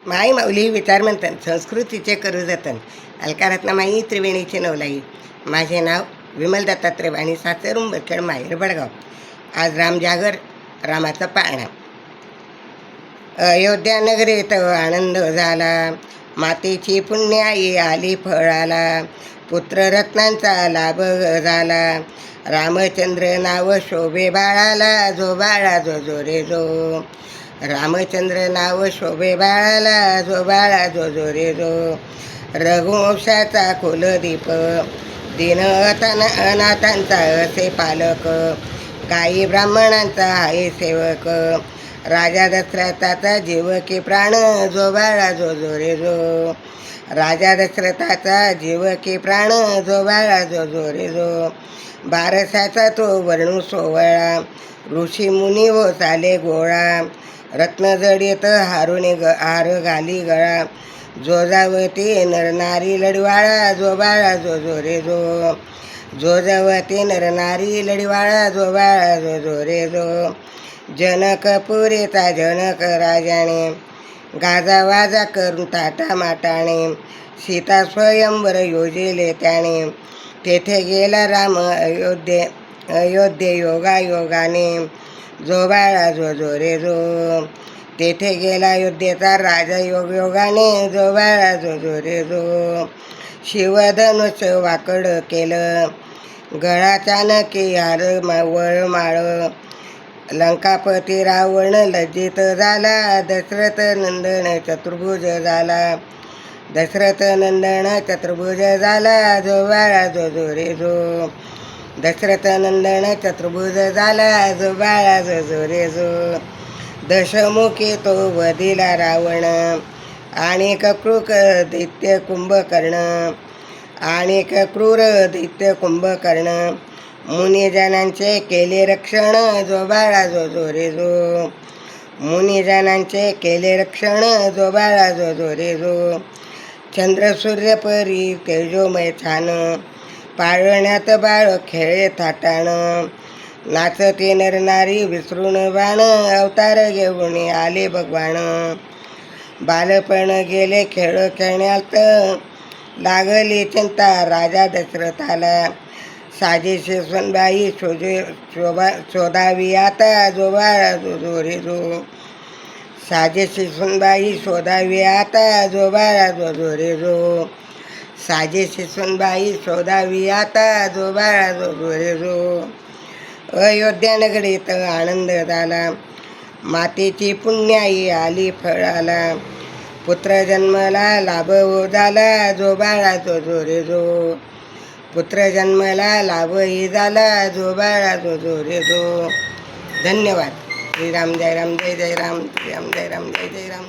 माई माऊली विचार म्हणतात संस्कृतीचे करू जतन. अलकारत्नमाई त्रिवेणीचे नवलाई. माझे नाव विमल दत्तात्रय वाणी, सासर उंबरखेड, माहेर बडगाव. आज रामजागर, रामाचा पाळणा. अयोध्या नगरीत आनंद झाला, मातेची पुण्याई आली फळाला. पुत्र रत्नांचा लाभ झाला, रामचंद्र नाव शोभे बाळाला. जो बाळा जो जो रे जो, रामचंद्र नाव शोभे बाळाला. जो बाळा जो जो रे जो, रघुवंशाचा कुलदीप, दीन अनाथांचा असे पालक. गायी ब्राह्मणांचा आहे सेवक, राजा दशरथाचा जीव की प्राण. जो बाळा जो जो रे जो, राजा दशरथाचा जीव की प्राण. जो बाळा जो जो रे जो, बारसाचा तो वर्णू सोवळा. ऋषी मुनी व चाले गोळा, रत्न जडित हारुने हार घाली गळा. जोजावती नरनारी लढवाळा. जो बाळा जो जो रे जो, जोजावती नरनारी लढवाळा. जो बाळा जो जो रे जो, जनकपुरीचा जनक राजाने, गाजावाजा करून ताटा माटाने. सीता स्वयंवर योजिले त्याने, तेथे गेला राम अयोध्ये योगायोगाने. जो बाळा जो जो रे जो, तेथे गेला अयोध्येचा राजा योगायोगाने. जो बाळा जो जो रे जो, शिवधनुष्य वाकड केलं, गळाच्या नकी हार वळमाळ. लंकापती रावण लज्जित झाला, दशरथ नंदन चतुर्भुज झाला. दशरथ नंदन चतुर्भुज झाला. जो बाळा जो जो रे जो, दशरथ नंदन चतुर्भुज झाला. जो बाळा जो जो रे जो, दशमुखी तो वधिला रावण. आणि क्रूर दैत्य कुंभकर्ण, आणि क्रूर दैत्य कुंभकर्ण. मुनिजनांचे केले रक्षण. जो बाळा जो जो रे जो, मुनिजनांचे केले रक्षण. जो बाळा जो जो रे जो, चंद्र सूर्य परी तेजोमय छान. पाळण्यात बाळ खेळे थाटाण, नाचते नरनारी विसरून बाण. अवतार घेऊन आले भगवान, बालपण गेले खेळ खेळण्यात. लागली चिंता राजा दशरथाला, साजेशी सुनबाई शोधावी आता. जो बाळा जो जो रे जो, साजेशी सुनबाई शोधावी आता. जो बाळा जो जो रे जो, साजेशी सुनबाई शोधावी आता. जो बाळा जो जो रे जो, अयोध्या नगरीत आनंद झाला, मातेची पुण्याई आली फळाला. पुत्र जन्मला लाभ झाला. जो बाळा जो जो रे जो, पुत्र जन्मला लाभही झाला. जो बाळा जो जो रे जो. धन्यवाद. श्रीराम जय राम, जय जय राम, श्रीराम जय राम, जय जय राम.